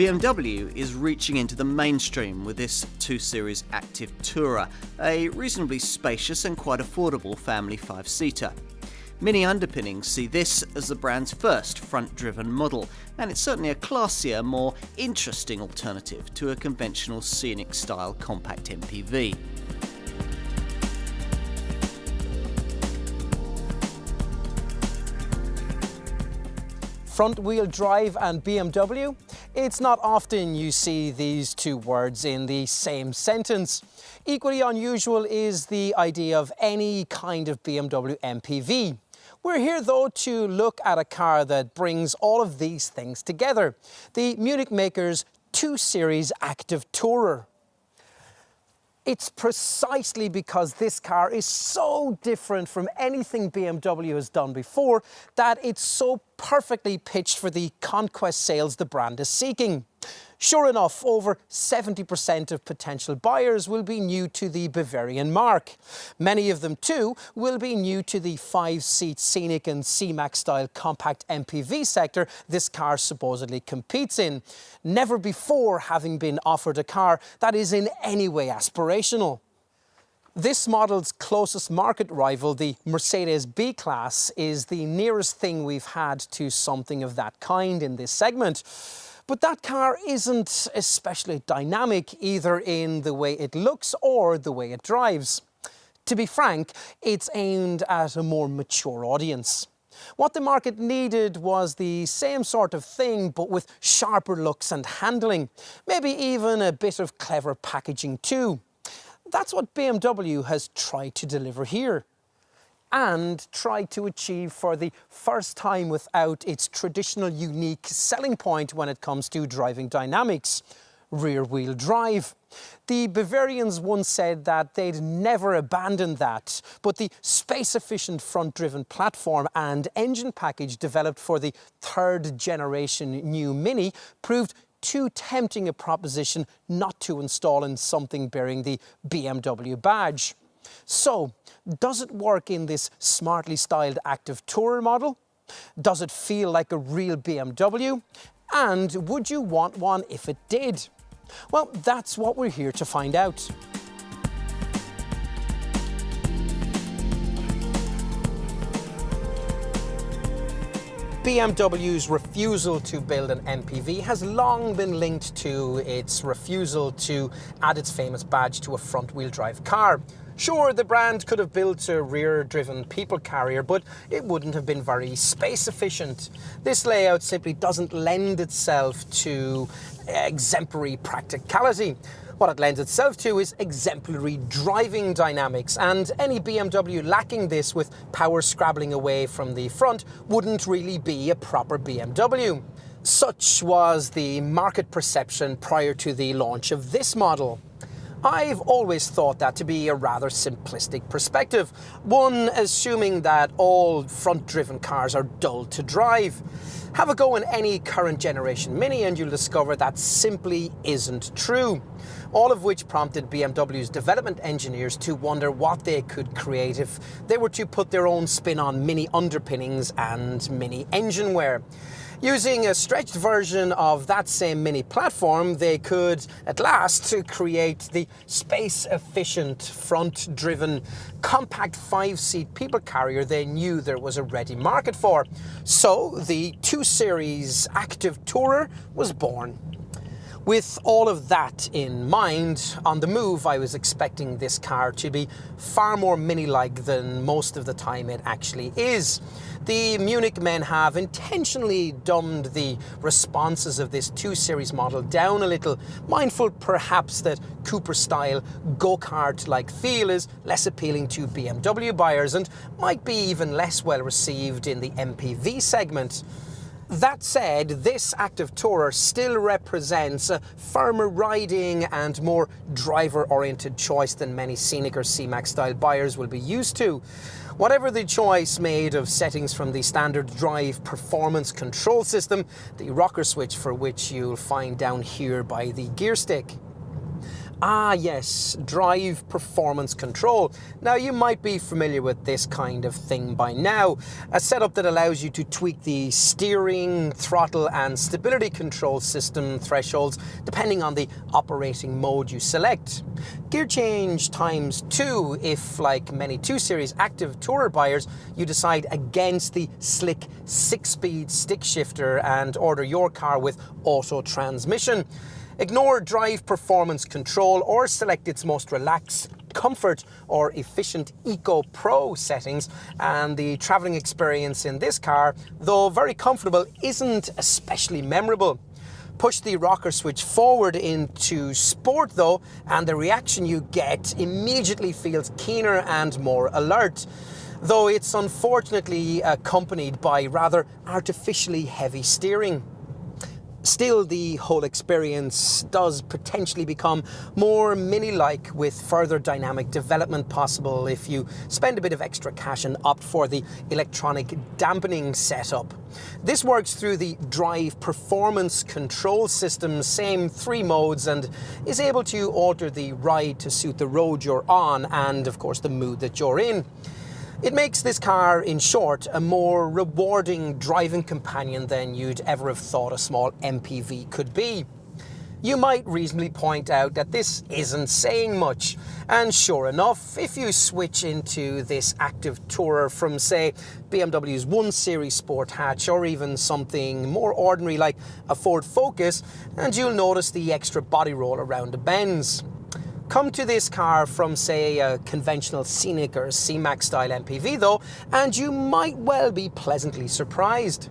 BMW is reaching into the mainstream with this 2 Series Active Tourer, a reasonably spacious and quite affordable family 5-seater. Mini underpinnings see this as the brand's first front-driven model, and it's certainly a classier, more interesting alternative to a conventional scenic-style compact MPV. Front-wheel drive and BMW? It's not often you see these two words in the same sentence. Equally unusual is the idea of any kind of BMW MPV. We're here though to look at a car that brings all of these things together. The Munich maker's 2 Series ActiveTourer. It's precisely because this car is so different from anything BMW has done before that it's so perfectly pitched for the conquest sales the brand is seeking. Sure enough, over 70% of potential buyers will be new to the Bavarian marque. Many of them too will be new to the 5-seat scenic and C-Max style compact MPV sector this car supposedly competes in, never before having been offered a car that is in any way aspirational. This model's closest market rival, the Mercedes B-Class, is the nearest thing we've had to something of that kind in this segment. But that car isn't especially dynamic either in the way it looks or the way it drives. To be frank, it's aimed at a more mature audience. What the market needed was the same sort of thing, but with sharper looks and handling, maybe even a bit of clever packaging too. That's what BMW has tried to deliver here, and tried to achieve for the first time without its traditional unique selling point when it comes to driving dynamics: rear-wheel drive. The Bavarians once said that they'd never abandon that, but the space-efficient front-driven platform and engine package developed for the 3rd generation new Mini proved too tempting a proposition not to install in something bearing the BMW badge. So, does it work in this smartly styled Active Tourer model? Does it feel like a real BMW? And would you want one if it did? Well, that's what we're here to find out. BMW's refusal to build an MPV has long been linked to its refusal to add its famous badge to a front-wheel drive car. Sure, the brand could have built a rear-driven people carrier, but it wouldn't have been very space-efficient. This layout simply doesn't lend itself to exemplary practicality. What it lends itself to is exemplary driving dynamics, and any BMW lacking this with power scrabbling away from the front wouldn't really be a proper BMW. Such was the market perception prior to the launch of this model. I've always thought that to be a rather simplistic perspective, one assuming that all front-driven cars are dull to drive. Have a go in any current generation Mini and you'll discover that simply isn't true. All of which prompted BMW's development engineers to wonder what they could create if they were to put their own spin on Mini underpinnings and Mini engine wear. Using a stretched version of that same Mini platform, they could at last create the space-efficient, front-driven, compact 5-seat people carrier they knew there was a ready market for. So the 2 Series ActiveTourer was born. With all of that in mind, on the move I was expecting this car to be far more Mini-like than most of the time it actually is. The Munich men have intentionally dumbed the responses of this 2 Series model down a little, mindful perhaps that Cooper-style go-kart-like feel is less appealing to BMW buyers and might be even less well received in the MPV segment. That said, this ActiveTourer still represents a firmer riding and more driver-oriented choice than many scenic or C-Max style buyers will be used to. Whatever the choice made of settings from the standard drive performance control system, the rocker switch for which you'll find down here by the gear stick. Ah yes, drive performance control. Now you might be familiar with this kind of thing by now. A setup that allows you to tweak the steering, throttle and stability control system thresholds depending on the operating mode you select. Gear change ×2 if, like many 2 Series Active Tourer buyers, you decide against the slick 6-speed stick shifter and order your car with auto transmission. Ignore drive performance control or select its most relaxed, comfort or efficient Eco Pro settings, and the travelling experience in this car, though very comfortable, isn't especially memorable. Push the rocker switch forward into Sport though, and the reaction you get immediately feels keener and more alert, though it's unfortunately accompanied by rather artificially heavy steering. Still, the whole experience does potentially become more Mini-like, with further dynamic development possible if you spend a bit of extra cash and opt for the electronic dampening setup. This works through the drive performance control system, same 3 modes, and is able to alter the ride to suit the road you're on and, of course, the mood that you're in. It makes this car, in short, a more rewarding driving companion than you'd ever have thought a small MPV could be. You might reasonably point out that this isn't saying much, and sure enough, if you switch into this Active Tourer from, say, BMW's 1 Series Sport Hatch or even something more ordinary like a Ford Focus, and you'll notice the extra body roll around the bends. Come to this car from, say, a conventional Scenic or C-Max style MPV though, and you might well be pleasantly surprised.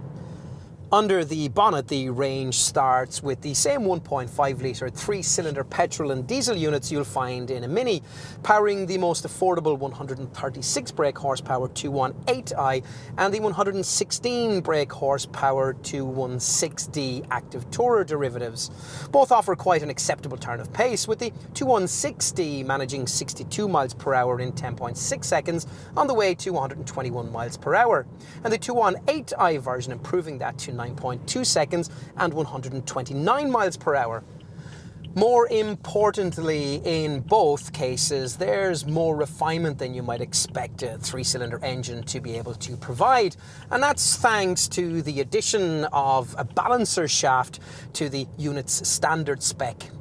Under the bonnet, the range starts with the same 1.5 litre 3-cylinder petrol and diesel units you'll find in a Mini, powering the most affordable 136 brake horsepower 218i and the 116 brake horsepower 216D Active Tourer derivatives. Both offer quite an acceptable turn of pace, with the 216D managing 62 miles per hour in 10.6 seconds on the way to 121 miles per hour, and the 218i version improving that to 9.2 seconds and 129 miles per hour. More importantly, in both cases, there's more refinement than you might expect a 3-cylinder engine to be able to provide, and that's thanks to the addition of a balancer shaft to the unit's standard spec.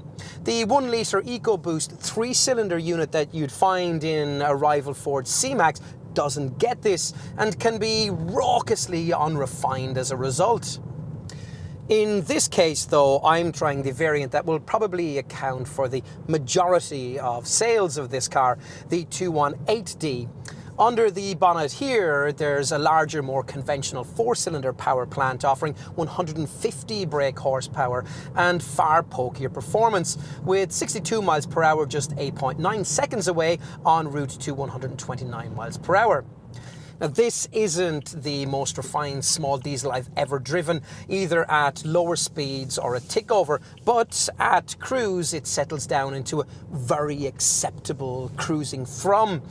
The 1 litre EcoBoost 3-cylinder unit that you'd find in a rival Ford C-Max doesn't get this and can be raucously unrefined as a result. In this case though, I'm trying the variant that will probably account for the majority of sales of this car, the 218D. Under the bonnet here, there's a larger, more conventional 4-cylinder power plant offering 150 brake horsepower and far pokier performance, with 62 miles per hour just 8.9 seconds away en route to 129 miles per hour. Now, this isn't the most refined small diesel I've ever driven, either at lower speeds or a tick over, but at cruise it settles down into a very acceptable cruising thrum.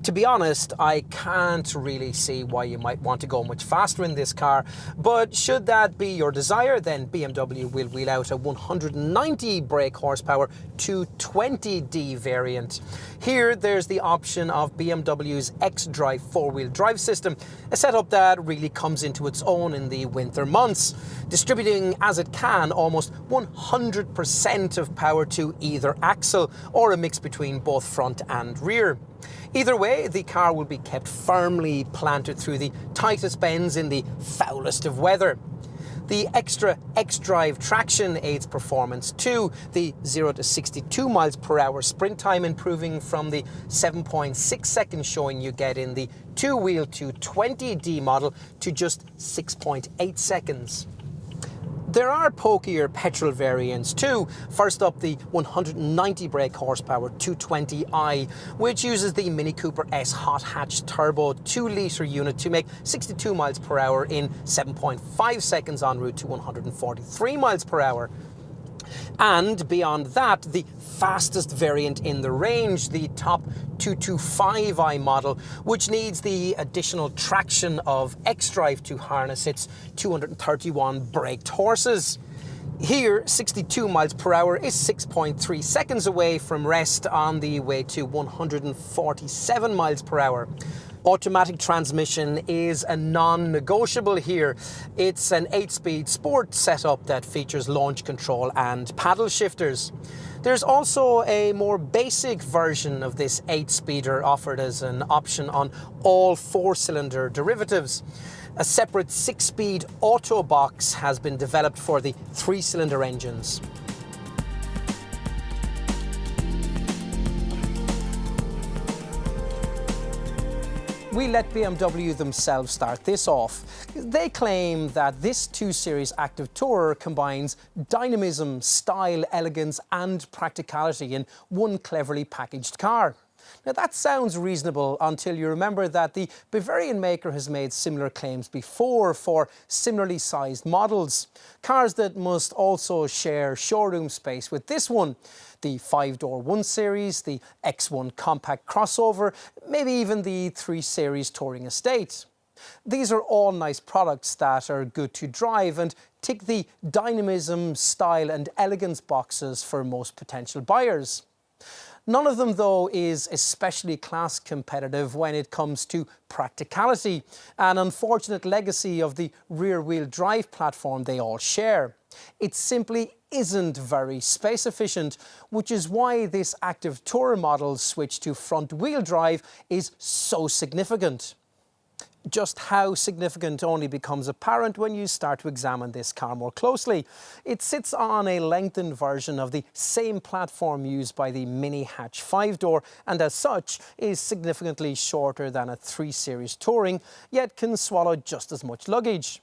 To be honest, I can't really see why you might want to go much faster in this car, but should that be your desire, then BMW will wheel out a 190 brake horsepower 220D variant. Here, there's the option of BMW's xDrive 4-wheel drive system, a setup that really comes into its own in the winter months, distributing as it can almost 100% of power to either axle, or a mix between both front and rear. Either way, the car will be kept firmly planted through the tightest bends in the foulest of weather. The extra xDrive traction aids performance too, the 0 to 62 miles per hour sprint time improving from the 7.6 seconds showing you get in the 2-wheel 220D model to just 6.8 seconds. There are pokier petrol variants too. First up, the 190 brake horsepower 220i, which uses the Mini Cooper S hot hatch turbo 2-litre unit to make 62 miles per hour in 7.5 seconds en route to 143 miles per hour. And beyond that, the fastest variant in the range, the top 225i model, which needs the additional traction of xDrive to harness its 231 braked horses. Here, 62 miles per hour is 6.3 seconds away from rest on the way to 147 miles per hour. Automatic transmission is a non-negotiable here. It's an 8-speed sport setup that features launch control and paddle shifters. There's also a more basic version of this 8-speeder offered as an option on all 4-cylinder derivatives. A separate 6-speed auto box has been developed for the 3-cylinder engines. We let BMW themselves start this off. They claim that this 2 Series Active Tourer combines dynamism, style, elegance and practicality in one cleverly packaged car. Now that sounds reasonable until you remember that the Bavarian maker has made similar claims before for similarly sized models. Cars that must also share showroom space with this one. The 5-door 1 Series, the X1 compact crossover, maybe even the 3 Series Touring Estate. These are all nice products that are good to drive and tick the dynamism, style and elegance boxes for most potential buyers. None of them, though, is especially class competitive when it comes to practicality, an unfortunate legacy of the rear-wheel drive platform they all share. It simply isn't very space efficient, which is why this Active Tourer model's switch to front-wheel drive is so significant. Just how significant only becomes apparent when you start to examine this car more closely. It sits on a lengthened version of the same platform used by the mini hatch 5-door and as such is significantly shorter than a 3 Series Touring, yet can swallow just as much luggage.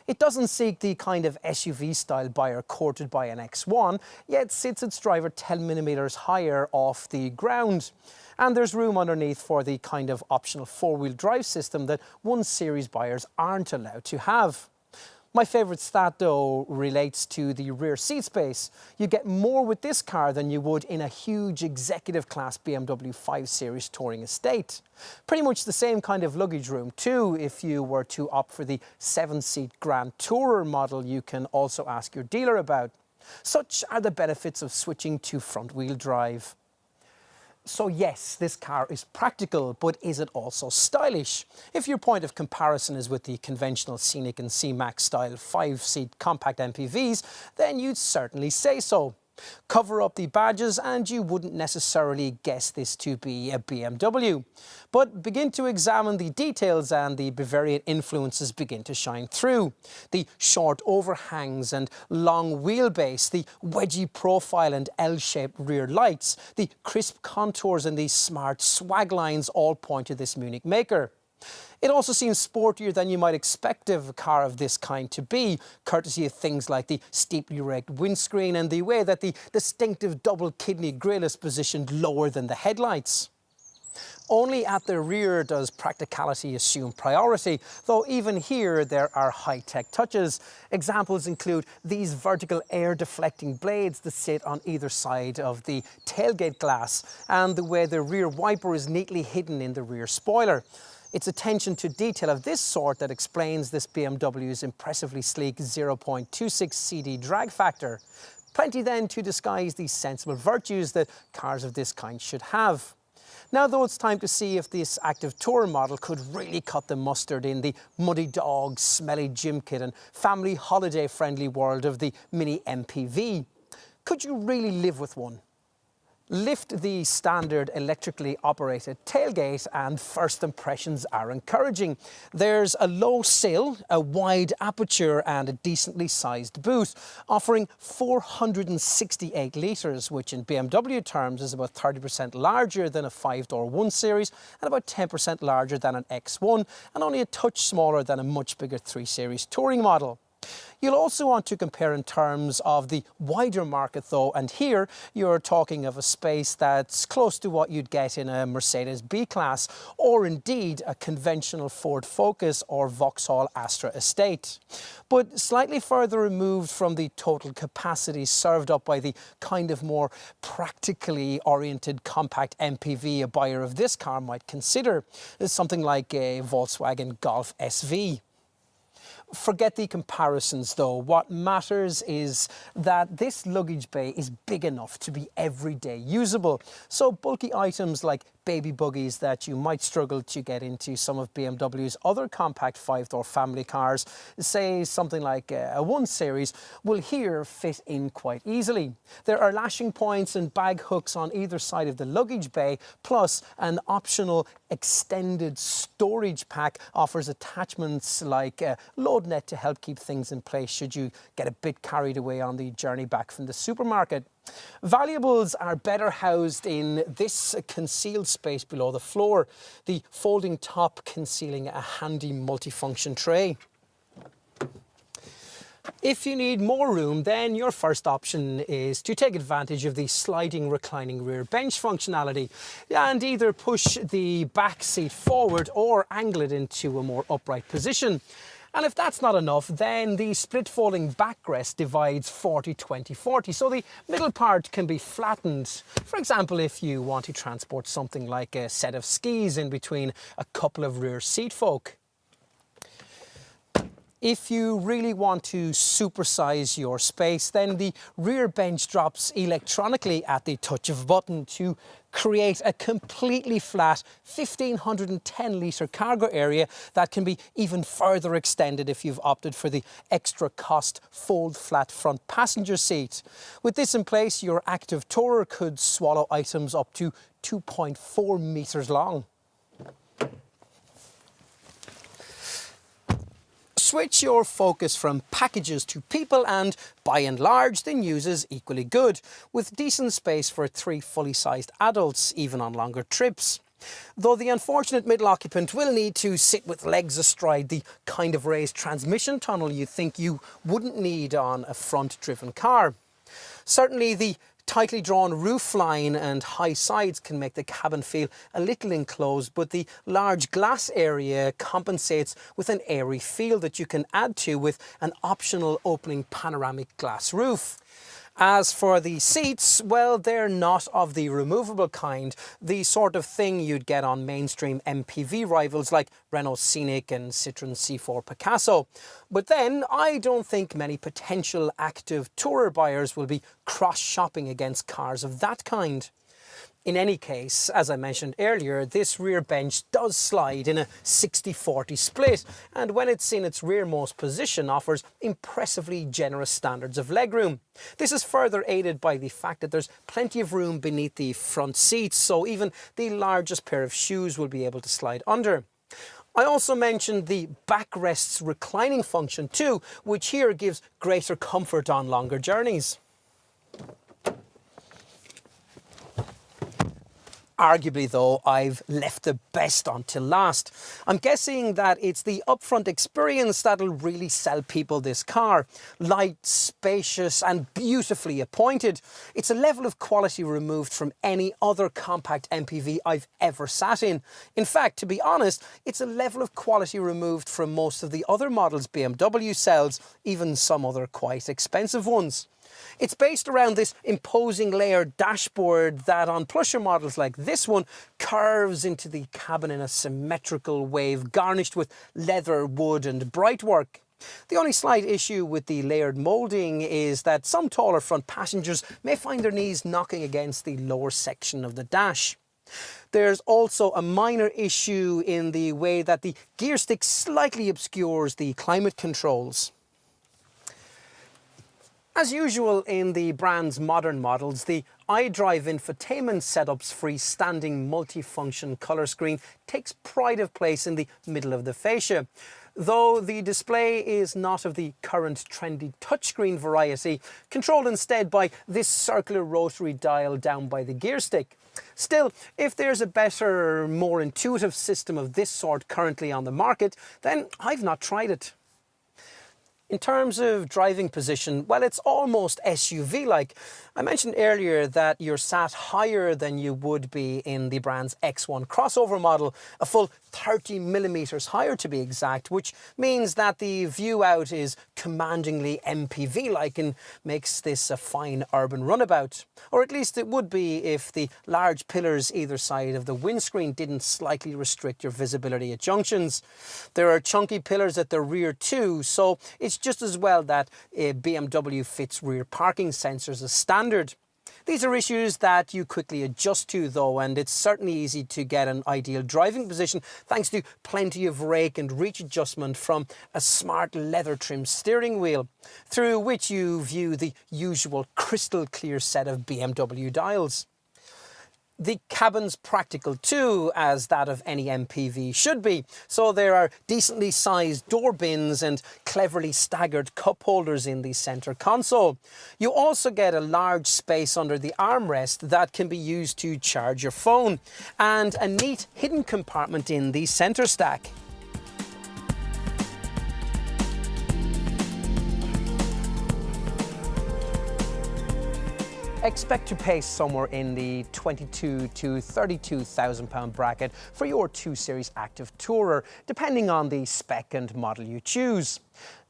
It doesn't seek the kind of SUV-style buyer courted by an X1, yet sits its driver 10mm higher off the ground. And there's room underneath for the kind of optional 4-wheel drive system that 1 Series buyers aren't allowed to have. My favourite stat, though, relates to the rear seat space. You get more with this car than you would in a huge executive class BMW 5 Series Touring Estate. Pretty much the same kind of luggage room too if you were to opt for the 7-seat Grand Tourer model you can also ask your dealer about. Such are the benefits of switching to front-wheel drive. So yes, this car is practical, but is it also stylish? If your point of comparison is with the conventional Scenic and C-Max style 5-seat compact MPVs, then you'd certainly say so. Cover up the badges and you wouldn't necessarily guess this to be a BMW. But begin to examine the details and the Bavarian influences begin to shine through. The short overhangs and long wheelbase, the wedgy profile and L-shaped rear lights, the crisp contours and the smart swag lines all point to this Munich maker. It also seems sportier than you might expect of a car of this kind to be, courtesy of things like the steeply raked windscreen and the way that the distinctive double kidney grille is positioned lower than the headlights. Only at the rear does practicality assume priority, though even here there are high-tech touches. Examples include these vertical air-deflecting blades that sit on either side of the tailgate glass and the way the rear wiper is neatly hidden in the rear spoiler. It's attention to detail of this sort that explains this BMW's impressively sleek 0.26 CD drag factor. Plenty then to disguise the sensible virtues that cars of this kind should have. Now though, it's time to see if this Active Tourer model could really cut the mustard in the muddy dog, smelly gym kit and family holiday friendly world of the mini MPV. Could you really live with one? Lift the standard electrically operated tailgate and first impressions are encouraging. There's a low sill, a wide aperture and a decently sized boot, offering 468 litres, which in BMW terms is about 30% larger than a 5-door 1 Series and about 10% larger than an X1 and only a touch smaller than a much bigger 3 Series Touring model. You'll also want to compare in terms of the wider market though, and here you're talking of a space that's close to what you'd get in a Mercedes B-Class or indeed a conventional Ford Focus or Vauxhall Astra estate. But slightly further removed from the total capacity served up by the kind of more practically oriented compact MPV a buyer of this car might consider, is something like a Volkswagen Golf SV. Forget the comparisons though. What matters is that this luggage bay is big enough to be everyday usable. So bulky items like baby buggies that you might struggle to get into some of BMW's other compact 5-door family cars, say something like a 1 Series, will here fit in quite easily. There are lashing points and bag hooks on either side of the luggage bay, plus an optional extended storage pack offers attachments like a load net to help keep things in place should you get a bit carried away on the journey back from the supermarket. Valuables are better housed in this concealed space below the floor, the folding top concealing a handy multifunction tray. If you need more room, then your first option is to take advantage of the sliding reclining rear bench functionality and either push the back seat forward or angle it into a more upright position. And if that's not enough, then the split folding backrest divides 40-20-40, so the middle part can be flattened. For example, if you want to transport something like a set of skis in between a couple of rear seat folk. If you really want to supersize your space, then the rear bench drops electronically at the touch of a button to create a completely flat 1,510 litre cargo area that can be even further extended if you've opted for the extra cost fold flat front passenger seat. With this in place, your ActiveTourer could swallow items up to 2.4 metres long. Switch your focus from packages to people and, by and large, the news is equally good, with decent space for 3 fully sized adults, even on longer trips. Though the unfortunate middle occupant will need to sit with legs astride the kind of raised transmission tunnel you think you wouldn't need on a front-driven car. Certainly the tightly drawn roofline and high sides can make the cabin feel a little enclosed, but the large glass area compensates with an airy feel that you can add to with an optional opening panoramic glass roof. As for the seats, well, they're not of the removable kind, the sort of thing you'd get on mainstream MPV rivals like Renault Scenic and Citroën C4 Picasso. But then, I don't think many potential ActiveTourer buyers will be cross-shopping against cars of that kind. In any case, as I mentioned earlier, this rear bench does slide in a 60-40 split, and when it's in its rearmost position offers impressively generous standards of legroom. This is further aided by the fact that there's plenty of room beneath the front seats, so even the largest pair of shoes will be able to slide under. I also mentioned the backrest's reclining function too, which here gives greater comfort on longer journeys. Arguably though, I've left the best until last. I'm guessing that it's the upfront experience that'll really sell people this car. Light, spacious and beautifully appointed. It's a level of quality removed from any other compact MPV I've ever sat in. In fact, to be honest, it's a level of quality removed from most of the other models BMW sells, even some other quite expensive ones. It's based around this imposing layered dashboard that on plusher models like this one curves into the cabin in a symmetrical wave garnished with leather, wood and brightwork. The only slight issue with the layered moulding is that some taller front passengers may find their knees knocking against the lower section of the dash. There's also a minor issue in the way that the gear stick slightly obscures the climate controls. As usual in the brand's modern models, the iDrive infotainment setup's freestanding multifunction colour screen takes pride of place in the middle of the fascia. Though the display is not of the current trendy touchscreen variety, controlled instead by this circular rotary dial down by the gear stick. Still, if there's a better, more intuitive system of this sort currently on the market, then I've not tried it. In terms of driving position, well, it's almost SUV-like. I mentioned earlier that you're sat higher than you would be in the brand's X1 crossover model, a full 30 millimeters higher to be exact, which means that the view out is commandingly MPV-like and makes this a fine urban runabout. Or at least it would be if the large pillars either side of the windscreen didn't slightly restrict your visibility at junctions. There are chunky pillars at the rear too, so it's just as well that a BMW fits rear parking sensors as standard. These are issues that you quickly adjust to though, and it's certainly easy to get an ideal driving position thanks to plenty of rake and reach adjustment from a smart leather trimmed steering wheel, through which you view the usual crystal clear set of BMW dials. The cabin's practical too, as that of any MPV should be. So there are decently sized door bins and cleverly staggered cup holders in the centre console. You also get a large space under the armrest that can be used to charge your phone, and a neat hidden compartment in the centre stack. Expect to pay somewhere in the £22,000 to £32,000 bracket for your 2 Series Active Tourer, depending on the spec and model you choose.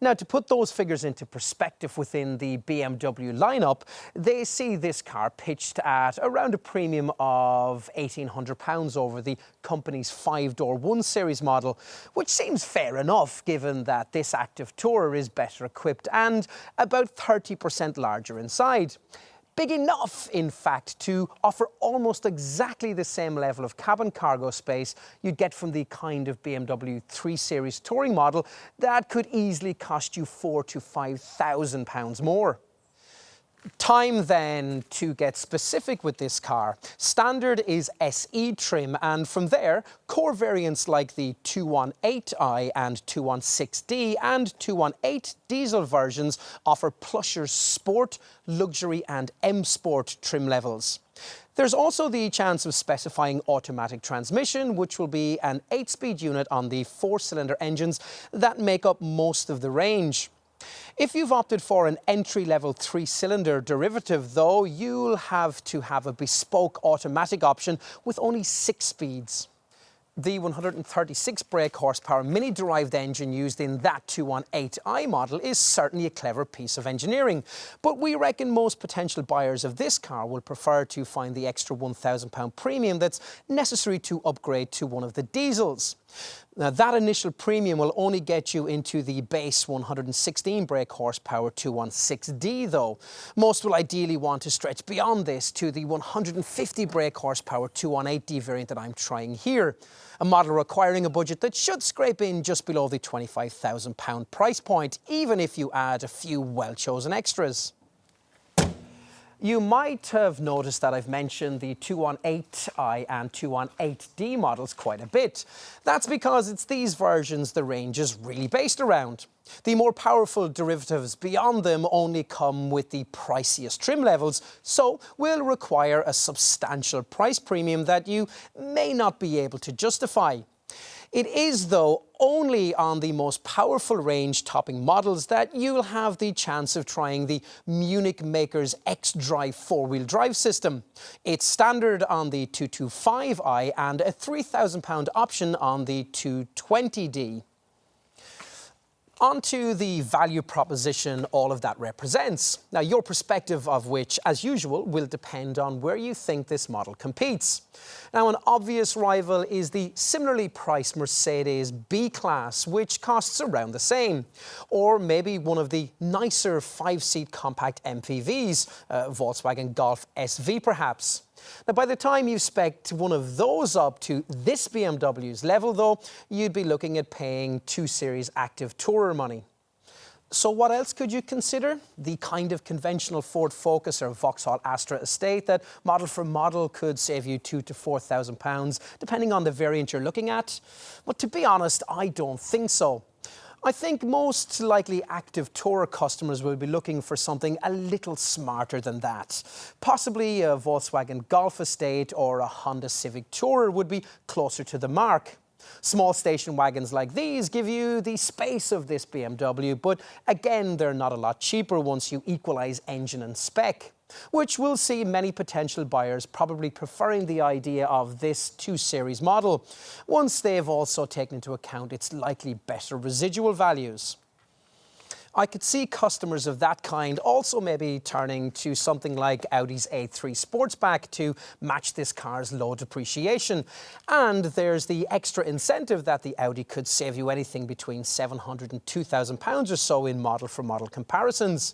Now, to put those figures into perspective within the BMW lineup, they see this car pitched at around a premium of £1,800 over the company's 5-door 1 Series model, which seems fair enough given that this Active Tourer is better equipped and about 30% larger inside. Big enough, in fact, to offer almost exactly the same level of cabin cargo space you'd get from the kind of BMW 3 Series touring model that could easily cost you £4,000 to £5,000 more. Time then to get specific with this car. Standard is SE trim, and from there, core variants like the 218i and 216D and 218 diesel versions offer plusher Sport, Luxury and M Sport trim levels. There's also the chance of specifying automatic transmission, which will be an 8-speed unit on the 4-cylinder engines that make up most of the range. If you've opted for an entry-level 3-cylinder derivative, though, you'll have to have a bespoke automatic option with only 6 speeds. The 136 brake horsepower mini-derived engine used in that 218i model is certainly a clever piece of engineering, but we reckon most potential buyers of this car will prefer to find the extra £1,000 premium that's necessary to upgrade to one of the diesels. Now, that initial premium will only get you into the base 116 brake horsepower 216D though. Most will ideally want to stretch beyond this to the 150 brake horsepower 218D variant that I'm trying here, a model requiring a budget that should scrape in just below the £25,000 price point, even if you add a few well-chosen extras. You might have noticed that I've mentioned the 218i and 218D models quite a bit. That's because it's these versions the range is really based around. The more powerful derivatives beyond them only come with the priciest trim levels, so will require a substantial price premium that you may not be able to justify. It is, though, only on the most powerful range-topping models that you'll have the chance of trying the Munich maker's X-Drive 4-wheel drive system. It's standard on the 225i and a £3,000 option on the 220D. On to the value proposition all of that represents. Now, your perspective of which, as usual, will depend on where you think this model competes. Now, an obvious rival is the similarly priced Mercedes B-Class, which costs around the same. Or maybe one of the nicer 5-seat compact MPVs, Volkswagen Golf SV perhaps. Now, by the time you spec one of those up to this BMW's level, though, you'd be looking at paying 2 Series Active Tourer money. So what else could you consider? The kind of conventional Ford Focus or Vauxhall Astra estate that model for model could save you £2,000 to £4,000, depending on the variant you're looking at. But to be honest, I don't think so. I think most likely Active Tourer customers will be looking for something a little smarter than that. Possibly a Volkswagen Golf estate or a Honda Civic Tourer would be closer to the mark. Small station wagons like these give you the space of this BMW, but again, they're not a lot cheaper once you equalize engine and spec, which will see many potential buyers probably preferring the idea of this 2 Series model, once they've also taken into account its likely better residual values. I could see customers of that kind also maybe turning to something like Audi's A3 Sportsback to match this car's low depreciation. And there's the extra incentive that the Audi could save you anything between £700 and £2,000 or so in model-for-model comparisons.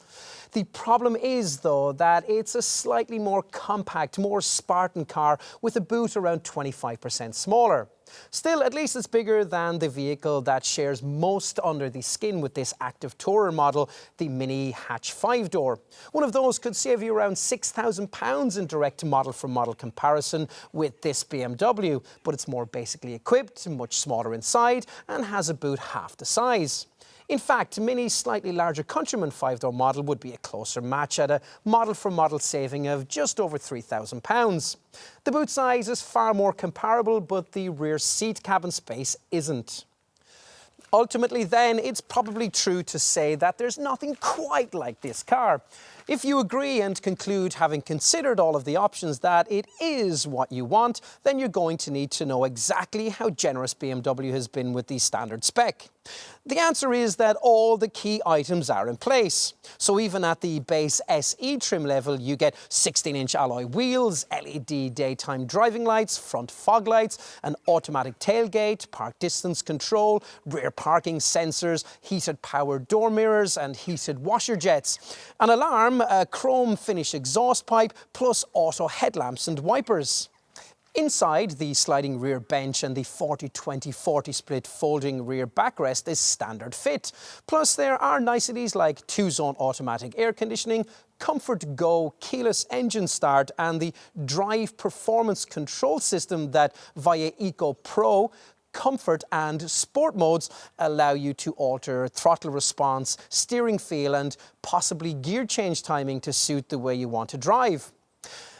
The problem is, though, that it's a slightly more compact, more Spartan car with a boot around 25% smaller. Still, at least it's bigger than the vehicle that shares most under the skin with this active tourer model, the Mini Hatch 5-door. One of those could save you around £6,000 in direct model-for-model comparison with this BMW, but it's more basically equipped, much smaller inside, and has a boot half the size. In fact, Mini's slightly larger Countryman 5-door model would be a closer match at a model-for-model saving of just over £3,000. The boot size is far more comparable, but the rear seat cabin space isn't. Ultimately then, it's probably true to say that there's nothing quite like this car. If you agree and conclude, having considered all of the options, that it is what you want, then you're going to need to know exactly how generous BMW has been with the standard spec. The answer is that all the key items are in place. So even at the base SE trim level, you get 16-inch alloy wheels, LED daytime driving lights, front fog lights, an automatic tailgate, park distance control, rear parking sensors, heated power door mirrors and heated washer jets, an alarm, a chrome finish exhaust pipe, plus auto headlamps and wipers. Inside, the sliding rear bench and the 40-20-40 split folding rear backrest is standard fit. Plus, there are niceties like 2-zone automatic air conditioning, Comfort Go keyless engine start, and the drive performance control system that, via Eco Pro, Comfort and Sport modes, allow you to alter throttle response, steering feel, and possibly gear change timing to suit the way you want to drive.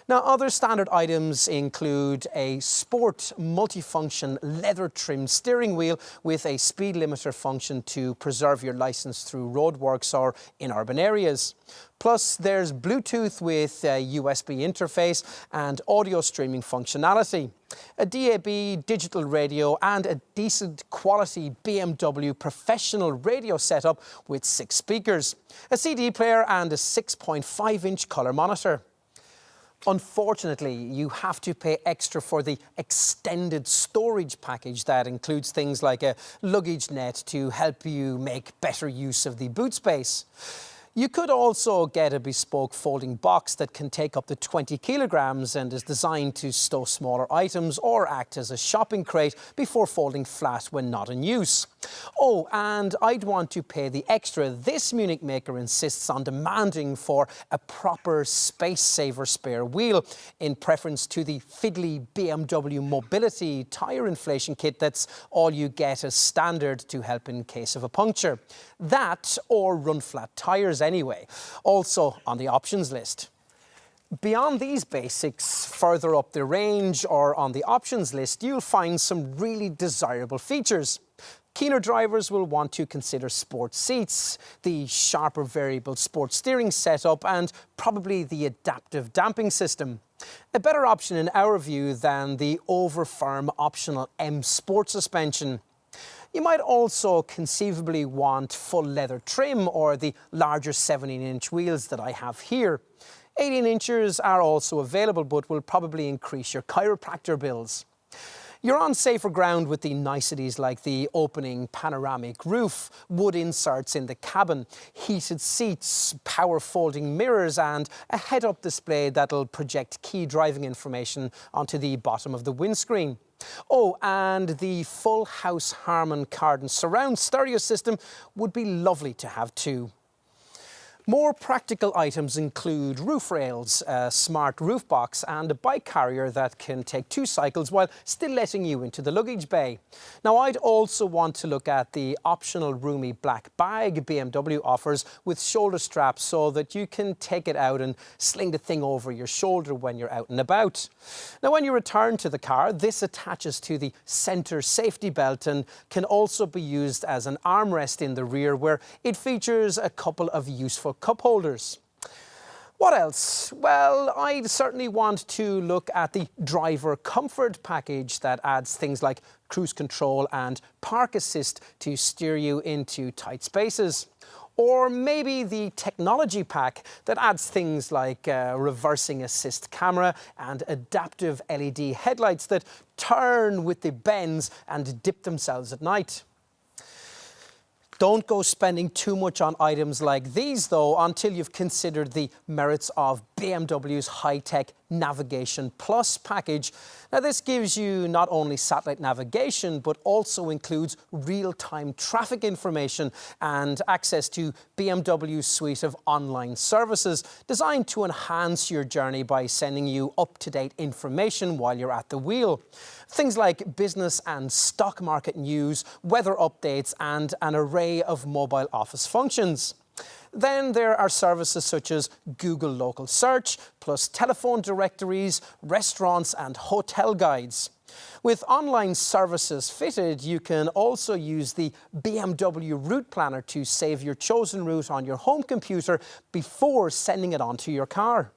Now, other standard items include a sport multifunction leather-trimmed steering wheel with a speed limiter function to preserve your license through roadworks or in urban areas. Plus, there's Bluetooth with a USB interface and audio streaming functionality, a DAB digital radio, and a decent quality BMW professional radio setup with 6 speakers, a CD player, and a 6.5-inch colour monitor. Unfortunately, you have to pay extra for the extended storage package that includes things like a luggage net to help you make better use of the boot space. You could also get a bespoke folding box that can take up to 20 kilograms and is designed to stow smaller items or act as a shopping crate before folding flat when not in use. Oh, and I'd want to pay the extra. This Munich maker insists on demanding for a proper space-saver spare wheel, in preference to the fiddly BMW Mobility tyre inflation kit that's all you get as standard to help in case of a puncture. That, or run flat tyres anyway, also on the options list. Beyond these basics, further up the range or on the options list, you'll find some really desirable features. Keener drivers will want to consider sport seats, the sharper variable sport steering setup, and probably the adaptive damping system. A better option in our view than the over-firm optional M Sport suspension. You might also conceivably want full leather trim or the larger 17-inch wheels that I have here. 18 inches are also available, but will probably increase your chiropractor bills. You're on safer ground with the niceties like the opening panoramic roof, wood inserts in the cabin, heated seats, power folding mirrors, and a head-up display that'll project key driving information onto the bottom of the windscreen. Oh, and the full house Harman Kardon surround stereo system would be lovely to have too. More practical items include roof rails, a smart roof box and a bike carrier that can take 2 cycles while still letting you into the luggage bay. Now, I'd also want to look at the optional roomy black bag BMW offers with shoulder straps so that you can take it out and sling the thing over your shoulder when you're out and about. Now, when you return to the car, this attaches to the centre safety belt and can also be used as an armrest in the rear, where it features a couple of useful cup holders. What else? Well, I'd certainly want to look at the driver comfort package that adds things like cruise control and park assist to steer you into tight spaces. Or maybe the technology pack that adds things like reversing assist camera and adaptive LED headlights that turn with the bends and dip themselves at night. Don't go spending too much on items like these, though, until you've considered the merits of BMW's high-tech Navigation Plus package. Now, this gives you not only satellite navigation, but also includes real-time traffic information and access to BMW's suite of online services designed to enhance your journey by sending you up-to-date information while you're at the wheel. Things like business and stock market news, weather updates, and an array of mobile office functions. Then there are services such as Google Local Search, plus telephone directories, restaurants and hotel guides. With online services fitted, you can also use the BMW Route Planner to save your chosen route on your home computer before sending it onto your car.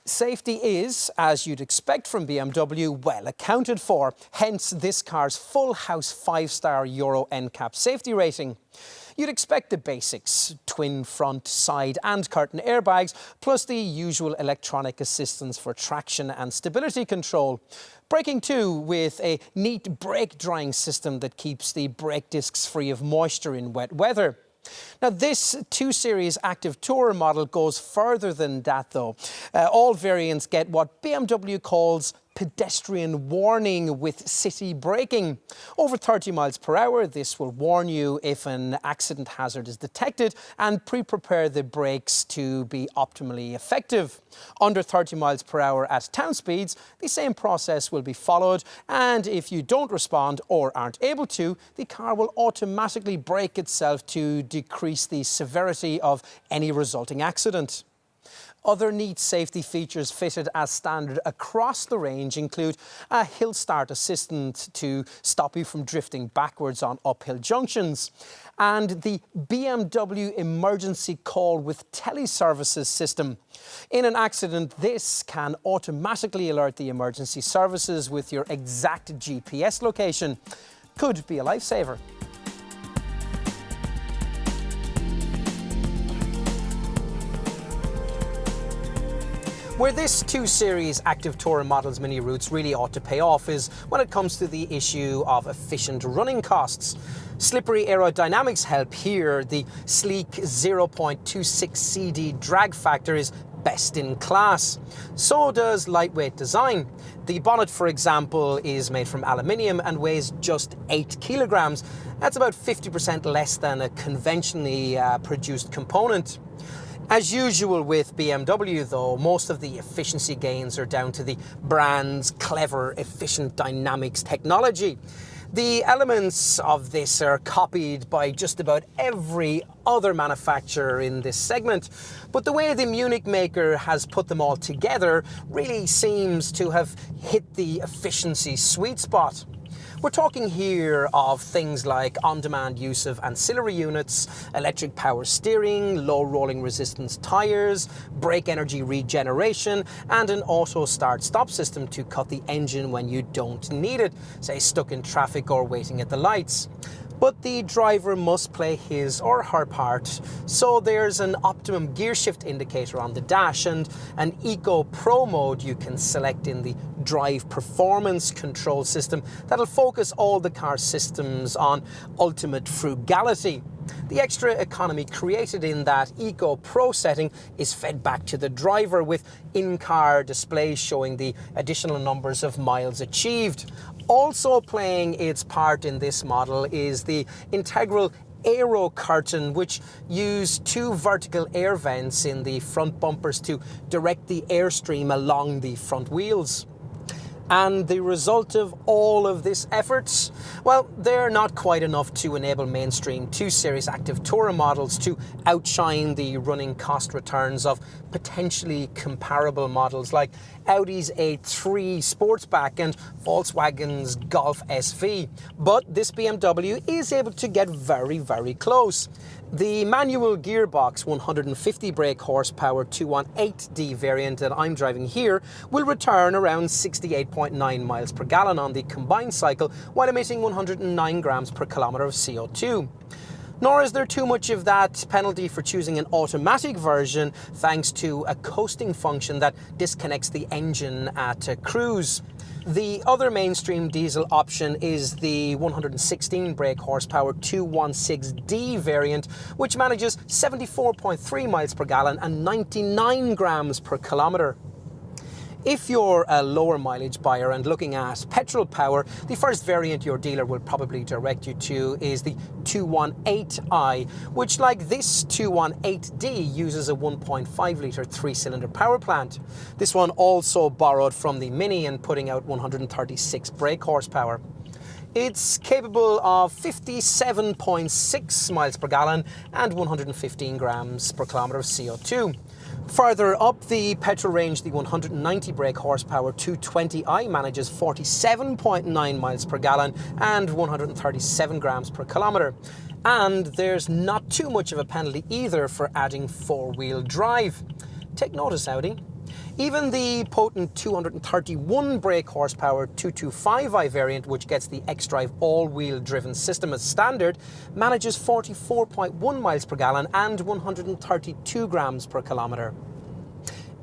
Safety is, as you'd expect from BMW, well accounted for, hence this car's full house 5-star Euro NCAP safety rating. You'd expect the basics: twin front, side and curtain airbags, plus the usual electronic assistance for traction and stability control. Braking too, with a neat brake drying system that keeps the brake discs free of moisture in wet weather. Now, this 2 Series ActiveTourer model goes further than that, though. All variants get what BMW calls pedestrian warning with city braking. Over 30 miles per hour, this will warn you if an accident hazard is detected and pre-prepare the brakes to be optimally effective. Under 30 miles per hour at town speeds, the same process will be followed, and if you don't respond or aren't able to, the car will automatically brake itself to decrease the severity of any resulting accident. Other neat safety features fitted as standard across the range include a hill start assistant to stop you from drifting backwards on uphill junctions, and the BMW emergency call with teleservices system. In an accident, this can automatically alert the emergency services with your exact GPS location. Could be a lifesaver. Where this 2 Series ActiveTourer model's mini routes really ought to pay off is when it comes to the issue of efficient running costs. Slippery aerodynamics help here. The sleek 0.26 CD drag factor is best in class. So does lightweight design. The bonnet, for example, is made from aluminium and weighs just 8 kilograms. That's about 50% less than a conventionally produced component. As usual with BMW, though, most of the efficiency gains are down to the brand's clever, efficient dynamics technology. The elements of this are copied by just about every other manufacturer in this segment, but the way the Munich maker has put them all together really seems to have hit the efficiency sweet spot. We're talking here of things like on-demand use of ancillary units, electric power steering, low rolling resistance tyres, brake energy regeneration, and an auto start-stop system to cut the engine when you don't need it, say stuck in traffic or waiting at the lights. But the driver must play his or her part, so there's an optimum gear shift indicator on the dash and an Eco Pro mode you can select in the drive performance control system that'll focus all the car systems on ultimate frugality. The extra economy created in that Eco Pro setting is fed back to the driver with in-car displays showing the additional numbers of miles achieved. Also playing its part in this model is the integral aero curtain, which used two vertical air vents in the front bumpers to direct the airstream along the front wheels. And the result of all of this effort? Well, they're not quite enough to enable mainstream 2 Series Active Tourer models to outshine the running cost returns of potentially comparable models like Audi's A3 Sportsback and Volkswagen's Golf SV. But this BMW is able to get very, very close. The manual gearbox 150 brake horsepower 218D variant that I'm driving here will return around 68.9 miles per gallon on the combined cycle while emitting 109 grams per kilometre of CO2. Nor is there too much of that penalty for choosing an automatic version thanks to a coasting function that disconnects the engine at cruise. The other mainstream diesel option is the 116 brake horsepower 216D variant, which manages 74.3 miles per gallon and 99 grams per kilometre. If you're a lower mileage buyer and looking at petrol power, the first variant your dealer will probably direct you to is the 218i, which, like this 218D, uses a 1.5 litre 3-cylinder power plant. This one also borrowed from the Mini and putting out 136 brake horsepower. It's capable of 57.6 miles per gallon and 115 grams per kilometre of CO2. Further up the petrol range, the 190 brake horsepower 220i manages 47.9 miles per gallon and 137 grams per kilometre. And there's not too much of a penalty either for adding four-wheel drive. Take notice, Audi. Even the potent 231 brake horsepower 225i variant, which gets the xDrive all-wheel driven system as standard, manages 44.1 miles per gallon and 132 grams per kilometre.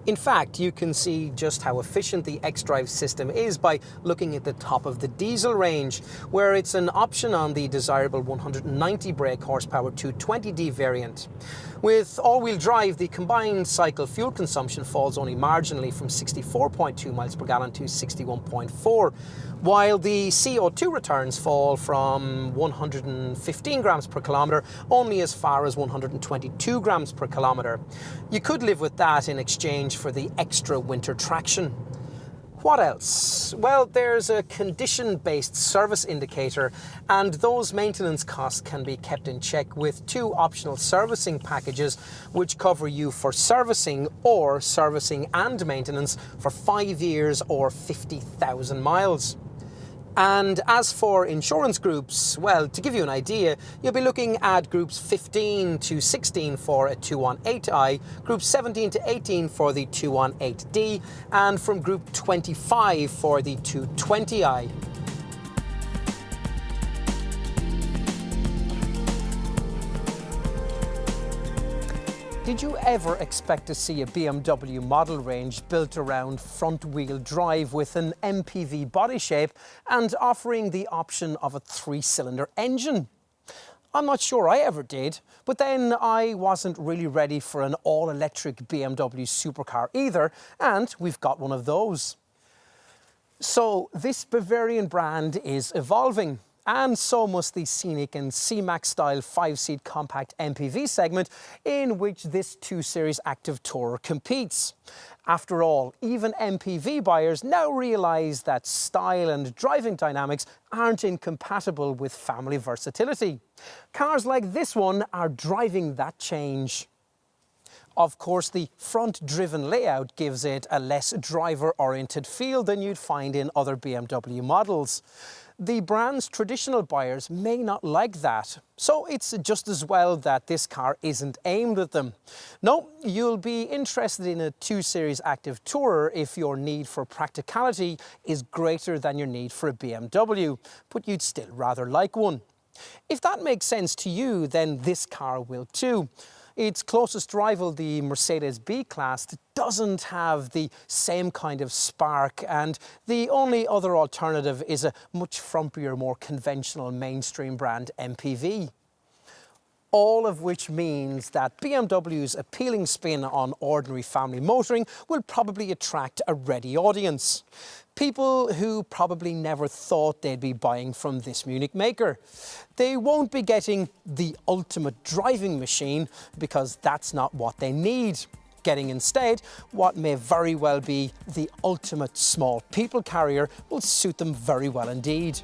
In fact, you can see just how efficient the xDrive system is by looking at the top of the diesel range, where it's an option on the desirable 190 brake horsepower 220D variant. With all-wheel drive, the combined cycle fuel consumption falls only marginally from 64.2 miles per gallon to 61.4, while the CO2 returns fall from 115 grams per kilometre only as far as 122 grams per kilometre. You could live with that in exchange for the extra winter traction. What else? Well, there's a condition-based service indicator, and those maintenance costs can be kept in check with two optional servicing packages which cover you for servicing or servicing and maintenance for 5 years or 50,000 miles. And as for insurance groups, well, to give you an idea, you'll be looking at groups 15 to 16 for a 218i, groups 17 to 18 for the 218D, and from group 25 for the 220i. Did you ever expect to see a BMW model range built around front-wheel drive with an MPV body shape and offering the option of a 3-cylinder engine? I'm not sure I ever did, but then I wasn't really ready for an all-electric BMW supercar either, and we've got one of those. So this Bavarian brand is evolving. And so must the scenic and C-Max style 5-seat compact MPV segment in which this 2 Series Active Tourer competes. After all, even MPV buyers now realise that style and driving dynamics aren't incompatible with family versatility. Cars like this one are driving that change. Of course, the front-driven layout gives it a less driver-oriented feel than you'd find in other BMW models. The brand's traditional buyers may not like that, so it's just as well that this car isn't aimed at them. No, you'll be interested in a 2 Series Active Tourer if your need for practicality is greater than your need for a BMW, but you'd still rather like one. If that makes sense to you, then this car will too. Its closest rival, the Mercedes B-Class, doesn't have the same kind of spark, and the only other alternative is a much frumpier, more conventional mainstream brand MPV. All of which means that BMW's appealing spin on ordinary family motoring will probably attract a ready audience. People who probably never thought they'd be buying from this Munich maker. They won't be getting the ultimate driving machine because that's not what they need. Getting instead what may very well be the ultimate small people carrier will suit them very well indeed.